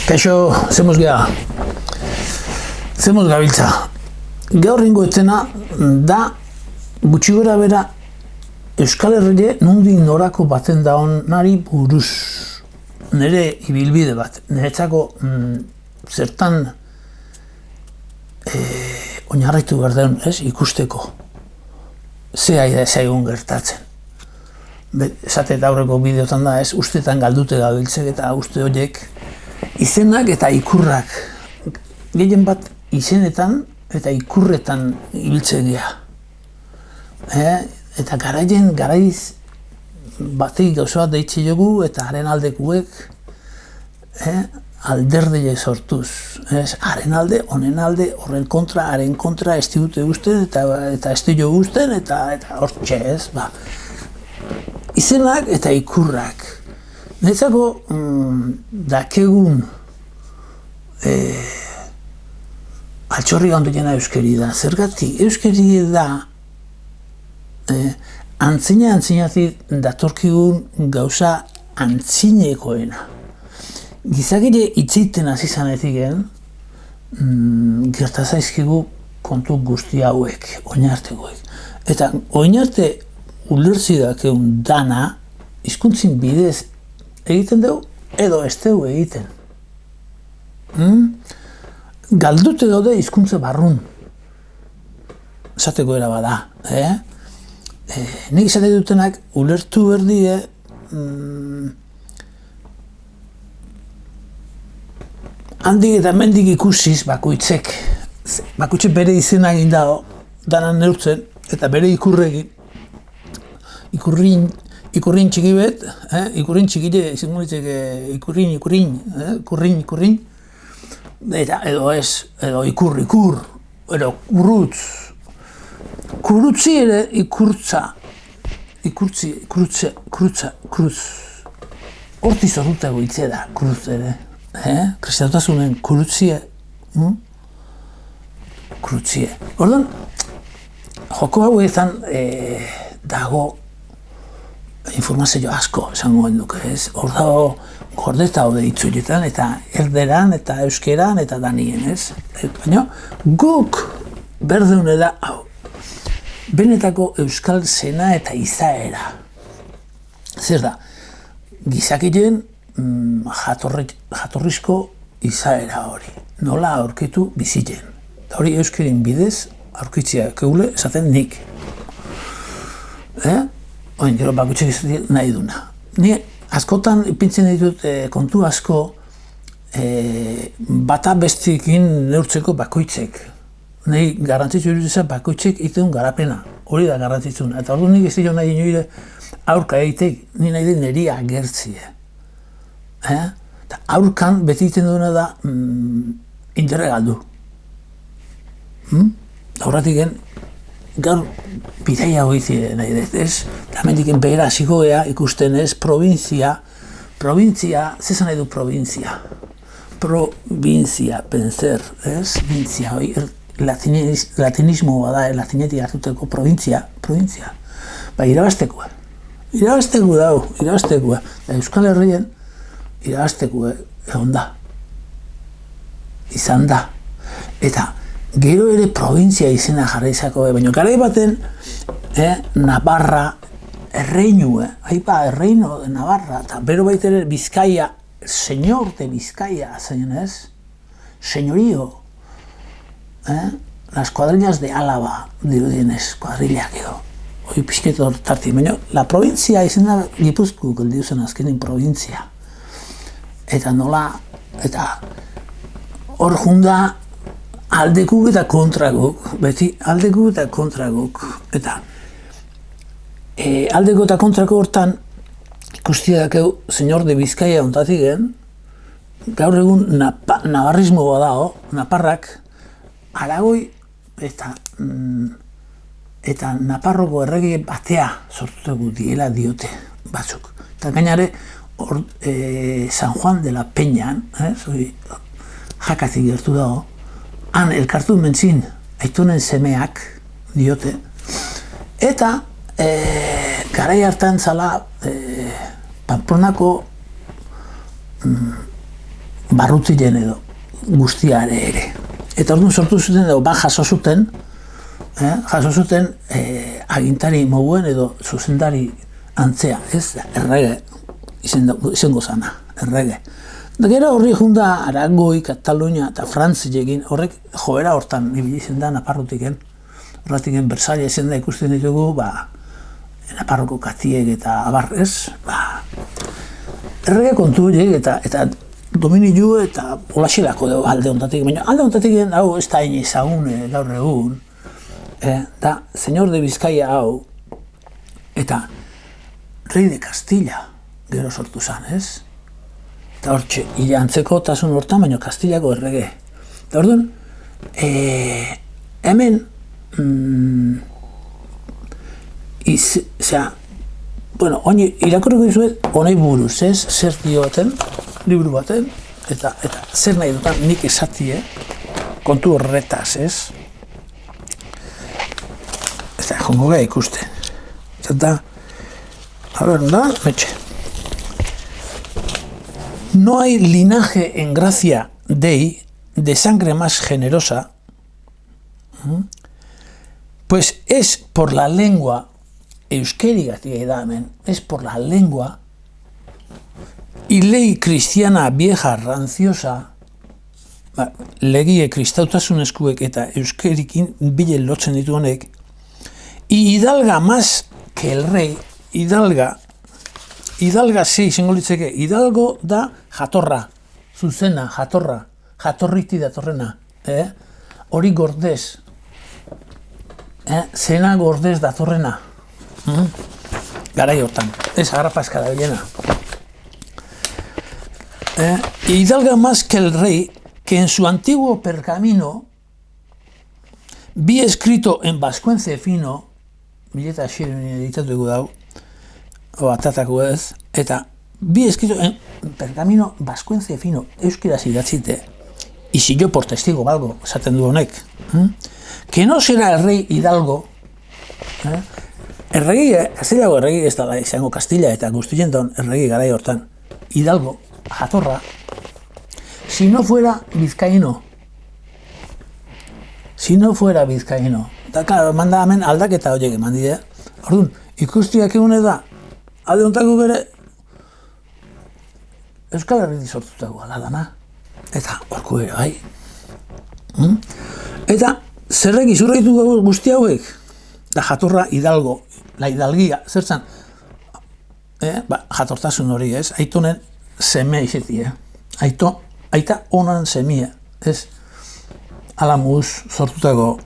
Kaixo, zemuz geha. Zemuz gabiltza. Gaur ringo etena da gutxi gora bera Euskal Herria nondik norako baten daonari buruz. Nere ibilbide bat. Niretzako zertan oinarritu behar den, ikusteko. Zea egun gertatzen. Esate eta aurreko bideotan da, ustetan galdute gabiltzek eta uste horiek izenak eta ikurrak. Gehien bat izenetan eta ikurretan ibiltzen dira. Eta garaiz bateik gauza bat deitze jogu eta haren aldekuek alderdeie sortuz. Haren alde, honen alde, horren kontra, haren kontra, ez dute guzten eta ez dio guzten eta hortxe ez. Izenak eta ikurrak. Niretzako dakegun altxorri gandoiena euskeri da. Zergatik, euskeri da antzinatik datorkigun gauza antzinekoena. Gizakire itzeiten hasi zanetiken gertazaizkigu kontu guzti hauek, oinartekoek. Eta oinarte ulertzi dakeun dana hizkuntzin bidez egiten dugu edo ez dugu egiten. Galdute daude hizkuntza barrun. Esateko era bada. Nik esate dutenak ulertu berdie handik eta mendik ikusiz bakoitzek bere izena egin dago danan neurtzen eta bere ikurregin ikurrin txiki bet, ikurrin txikile izango ditzeke ikurrin, eta edo ez, edo ikur, edo kurutz. Kurutzi ere ikurtza, kurutz. Horti zorrutago hitze da, kurutz ere. Kristianotasunen kurutzie. Orduan, joko hauetan dago informazio asko esango genduke, ez? Hor dago gordeta hau deitzuetan eta erderan eta euskeran eta danien, ez? Baina guk berdeune da hau. Benetako euskal zena eta izaera. Zer da, gizakileen jatorrizko izaera hori. Nola aurkitu bizitzen. Eta hori euskerin bidez aurkitzea keule esaten nik. Oin, gero bakutxek izatik nahi duna. Ni askotan ipintzen ditut kontu asko bata bestikin neurtzeko bakoitzek. Nahi garrantzitsu iruditzen bakoitzek iten garapena. Hori da garrantzitsuna. Eta ordu nik ez dira nahi inoire aurka egitek, ni nahi den neria agertzie. Eta aurkan beti iten duena da interre galdu. Horretik gen, gaur bidaia hoizi nahi dut, ez? Eta hemendiken behera hasiko gea ikusten ez, provintzia, zezan nahi du provintzia? Provintzia, penser, ez? Bintzia, hoi, latinismo bada, latinetik hartuteko provintzia. Irabaztekoa. Irabaztekoa. Euskal Herrien, irabaztekoa egon da. Izan da. Eta, gero ere provintzia izena jarra izako, baina garai baten Navarra erreinu, erreino de Navarra, eta bero baita ere Bizkaia, señor de Bizkaia, zein ez? Señorío, las cuadrillas de Álava, dirudienez, kuadrillak edo. Hoi pixketo tarti, baina la provintzia izena Gipuzku geldiu zen azkenin provintzia. Eta nola, eta hor junda aldekuk eta kontraguk, beti aldekuk eta kontraguk. Eta aldeko eta kontrako hortan ikustia dakeu Señor de Bizkaia ontatik gen, gaur egun navarrismo badao, naparrak, Aragoi eta Naparroko errege batea sortuko diela diote batzuk. Eta gainare, San Juan de la Peñan, jakatik gertu dago, han elkartu mentzin aitunen semeak diote, eta garai hartan zala Pamplonako barrutilen edo guztiare ere. Eta orduan sortu zuten edo jaso zuten agintari moguen edo zuzendari antzea, ez? Errege izango zana, errege. Gero horri junda Aragoi, Katalunia eta Frantzilekin horrek joera hortan ibili zen da Naparrotiken. Horratiken Versailles zen da ikusten ditugu, Naparroko katiek eta abar, ez? Errege kontu horiek eta dominiu eta olaxelako dugu alde hontatik. Baina alde hontatik hau ez da hain ezagun gaur egun. Da, Señor de Bizkaia hau eta Rei de Castilla gero sortu zan, ez? Eta hortxe, antzeko tasun hortan, baina Kastillako errege. Eta orduan, hemen, irakurriko dizuet, honei buruz, ez? Zer dioten, liburu baten, eta zer nahi dutan nik esatie, kontu horretaz, ez? Eta jongo geha ikusten. Eta, metxe. No hay linaje en Gracia Dei de sangre más generosa, pues es por la lengua, euskerigatik da hemen, es por la lengua y ley cristiana vieja ranciosa, legie kristautasun eskuek eta euskerikin bile lotzen ditu honek, y hidalga más que el rey, hidalga zei izango litzeke, hidalgo da jatorra, zuzena, jatorriti datorrena, hori gordez, zena gordez datorrena, garai hortan, ez agarrapazka da bilena. Hidalga más que el rey, que en su antiguo pergamino vi escrito en vascuence fino, bileta xiren editatu dugu dau, o atatako ez, eta vi escrito en pergamino vascuence fino, euskaraz idatzite, y si yo por testigo valgo, esaten du honek, que no será el rey Hidalgo, Kastillago erregi ez da izango Kastilla eta guztienton erregi garai hortan, Hidalgo, jatorra, si no fuera vizcaíno, eta claro, manda hemen aldaketa horiek eman dide, orduan, ikustiak egune da, alde hontako bere Euskal Herri sortutako aladana. Eta horko ere, bai. Eta zerrek izurreitu guzti hauek? Da jatorra Hidalgo, la Hidalgia, zertzan? Jatortasun hori, ez? Aitonen semea izeti, aita honan semea, ez? Alamuz sortutako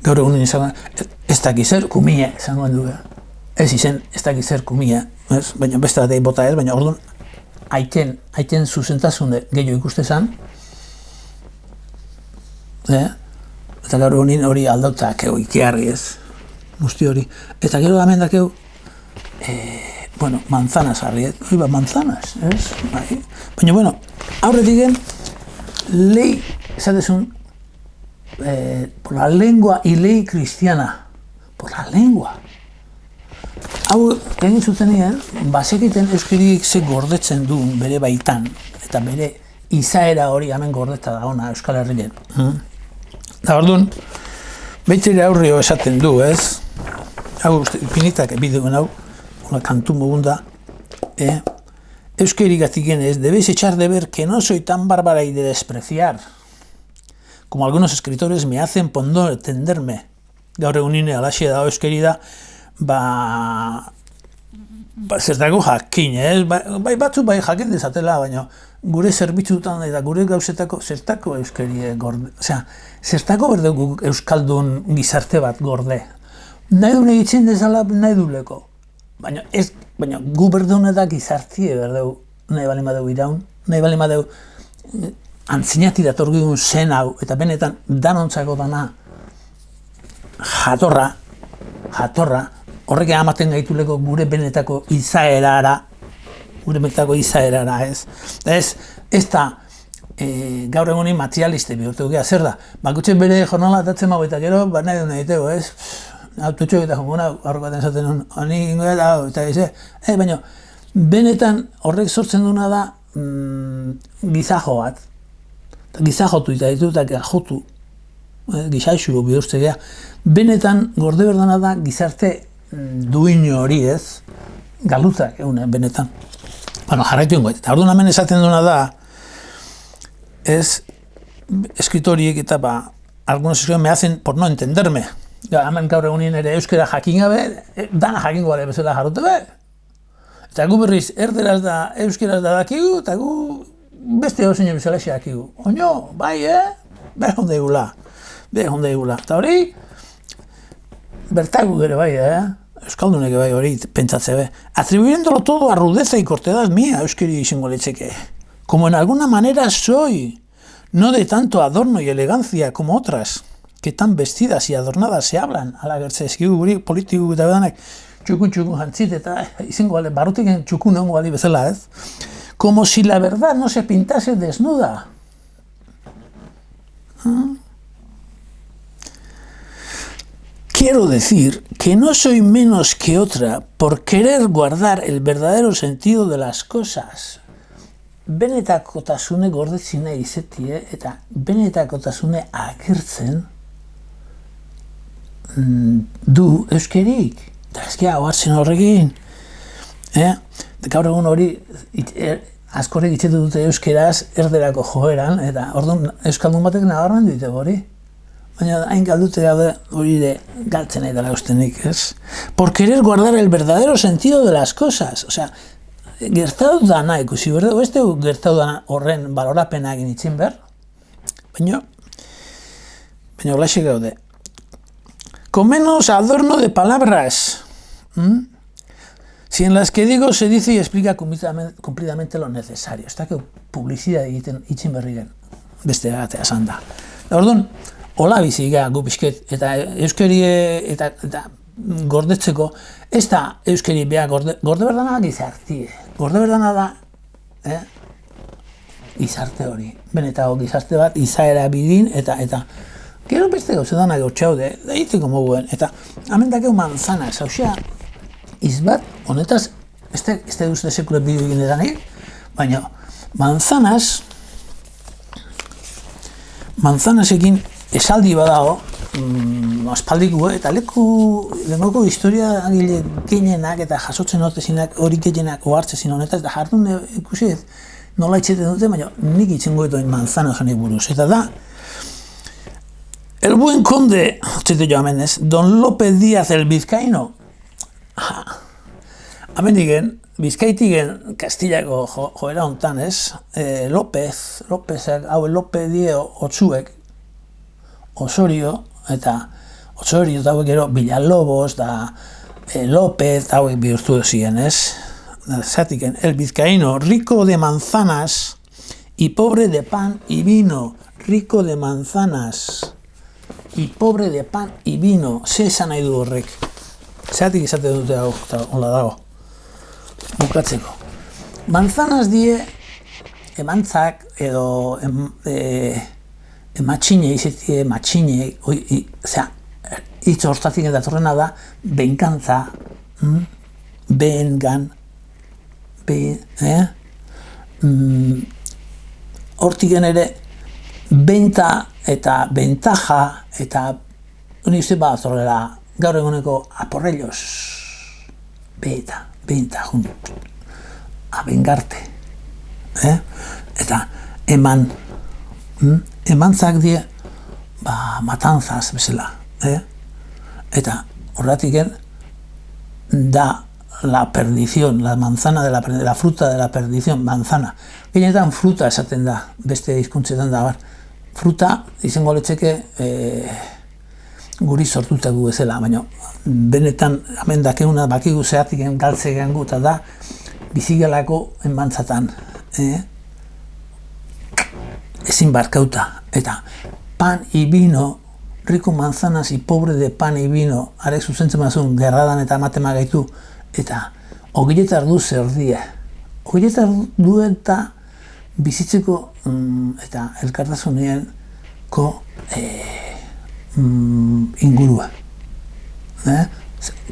gaur egunen izan, ez dakizer kumia izangoen du, ez izen, ez dakizer kumia, baina beste batei bota ez, baina orduan aiten zuzentasune gehiago ikuste zan, eta gaur egunen hori aldautak ikiarri ez, guzti hori. Eta gero hemen dakeu, manzanas harri, hori manzanas, ez? Baina, aurretik gen, lei, esatezun, por la lengua y ley cristiana, por la lengua. Hau, egin zutenien, bazekiten euskirik ze gordetzen du bere baitan, eta bere izaera hori hemen gordeta da ona Euskal Herrien. Da orduan, beitere aurrio esaten du, ez? Hau, pinitak biduen hau, una kantu mogunda, euskerigatik genez, debéis echar de ver que no soy tan bárbara y de despreciar, como algunos escritores me hacen por no entenderme. Gaur egunine alaxe da euskeri da, zertako jakin, bai batzu bai jakin dezatela, baina gure zerbitzutan eta gure gauzetako zertako euskeri gorde, zertako berdegu euskaldun gizarte bat gorde. Nahi dune egiten dezala nahi duleko, baina gu berdune da gizartie berdegu, nahi bali madeu iraun, nahi bali madeu antzinati datorgigun zen hau, eta benetan danontzako dana jatorra, horrek amaten gaituleko gure benetako izaerara, ez? Ez da, gaur egunin materialiste bihurtu gea, zer da? Bakutxe bere jornala datzen mago eta gero, nahi duen egiteko, ez? Tutxo eta jonguna, horrek baten zaten honi ingo eta ez, baina benetan horrek sortzen duna da, gizajo bat, gizajotu eta ditu eta jotu, gizaixuru bihurtzea, benetan gorde berdana da gizarte duino hori ez, galutzak benetan. Bueno, jarraitu ingoet. Eta orduan hemen esaten duena da, escritoriek eta algunos escritores me hacen por no entenderme. Hemen gaur egunien ere euskera jakin gabe, dana jakingo bale bezala jarrute be. Eta gu berriz erderaz da, euskeraz da dakigu, eta gu beste hausen bezala dakigu. Oino, bai, behar hondeigula. Eta hori, bertagu gere bai, euskaldunek bai hori pentsatze be. Atribuyéndolo todo a rudeza y cortedad mía, euskeri izango litzeke. Como en alguna manera soy, no de tanto adorno y elegancia como otras, que tan vestidas y adornadas se hablan, ala gertze eskigu guri politiku eta bedanak txukun jantzit eta izango bale, barrutiken txukun ongo bali bezala ez. Como si la verdad no se pintase desnuda. Quiero decir que no soy menos que otra por querer guardar el verdadero sentido de las cosas. Benetakotasune gordetzen nahi izetie eta benetakotasune agertzen du euskerik. Eta ezkia, oartzen horrekin. Gaur egun hori askorek itxetu dute euskeraz erderako joeran, eta orduan euskaldun batek nabarmen dute hori. Baina hain galdute gaude hori de galtzen nahi dela ustenik, ez? Por querer guardar el verdadero sentido de las cosas. O sea, gertatu dana ikusi behar, beste gertatu dana horren balorapena egin itzin behar, baina holaxe gaude. Con menos adorno de palabras. Si en las que digo se dice y explica cumplidamente lo necesario. Ez da que publicidad egiten itzin berrigen beste batea esan da. Orduan, hola biziga gu pixket, eta euskeri eta gordetzeko, ez da euskeri beha gorde berdana da gizartie. Gorde berdana da gizarte hori. Benetako gizarte bat izaera bidin eta gero beste gauze dana gautxaude, da hitiko moguen. Eta hemen dakeu manzanas, hausea, izbat, honetaz, ez duzte sekule bideo egin edanik, baina manzanasekin esaldi badago, aspaldiko, eta lehenoko historia agile gehienak eta jasotzen notezinak hori gehienak ohartzezin honetaz, eta jardun ikusi ez, nola itxeten dute, baina nik itxengo etoin manzana janik buruz. Eta da, el buen conde, Don López Díaz el Vizcaíno, hemen digen, Bizkaitigen Kastillako joera hontan, ez? López, hau López Dio otzuek, Osorio, eta Osorio eta hauek gero Villalobos, da López, hauek bihurtu ziren, ez? Zatiken, el vizcaíno, rico de manzanas y pobre de pan y vino, rico de manzanas y pobre de pan y vino, ze esan nahi du horrek. Zatik izate dute hau, eta hola dago. Bukatzeko. Manzanas die emantzak edo ematxine izetie, matxine, hitz hortatik datorrena da, benkantza, bengan, hortiken ere, benta eta bentaja eta uste bat zorrela gaur eguneko aporrellos, benta junto, abengarte, eta emantzak die, matanzaz bezala, eta horratiken da la perdición, la manzana de la fruta de la perdición, manzana. Gehienetan fruta esaten da, beste hizkuntzetan da, fruta izango letzeke guri sortutako bezala, baina benetan hemen dakeuna bakigu zehatik galtze gengu eta da bizigalako enbantzatan. Ezin barkauta. Eta pan y vino, rico manzanas y pobre de pan y vino, arek zuzentzen mazun, gerradan eta matema gaitu, eta ogiletar du zerdie. Ogiletar du eta bizitzeko eta elkartasuneeko ingurua.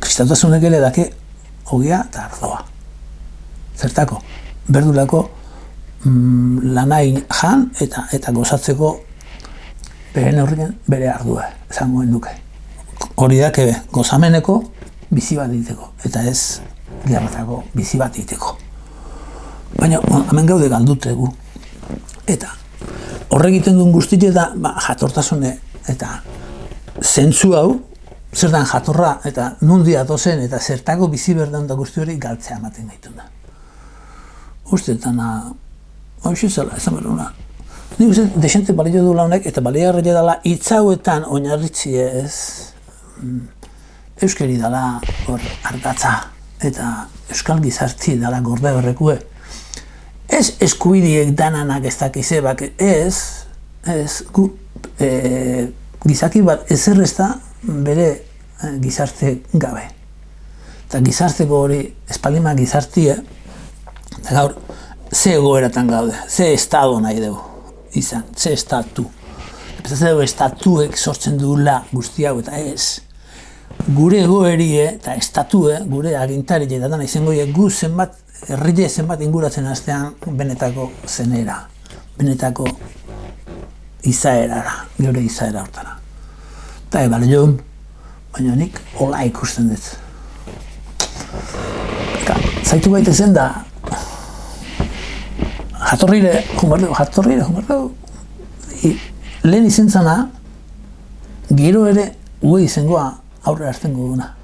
Kristautasunek ere dake ogia eta ardoa. Zertako, berdulako lanai jan eta gozatzeko bere neurrien bere ardua, esangoen duke. Hori da, gozameneko bizi bat egiteko, eta ez gerratako bizi bat egiteko. Baina, hemen gaude galdutegu. Eta horrek egiten duen guztia da jatortasune eta zentzu hau, zer dan jatorra eta nundi atozen eta zertako bizi berdan da guzti hori galtzea ematen gaitu da. Ustetan, hoxe zela, esan beruna. Nik uste, desente balio du launek eta balio arreia dela hitzauetan oinarritzi ez euskeri dela hor ardatza eta euskal gizarti dela gorde berrekue. Ez eskubidiek dananak ez dakize bak, gizaki bat ezer ez da bere gizarte gabe. Eta gizarteko hori espalima gizartie, eta gaur, ze egoeratan gaude, ze estado nahi dugu izan, ze estatu. Epezatzen dugu estatuek sortzen dugula guzti hau eta ez. Gure egoerie eta estatue, gure agintari eta dana izango gu zenbat, herrile zenbat inguratzen hastean benetako zenera, benetako izaerara, geure izaera hortara. Eta ebale joan, baina nik hola ikusten dut. Zaitu gaitezen da, jatorrire, jumbardeu. Lehen izentzana, gero ere, ue izangoa aurre hasten duguna.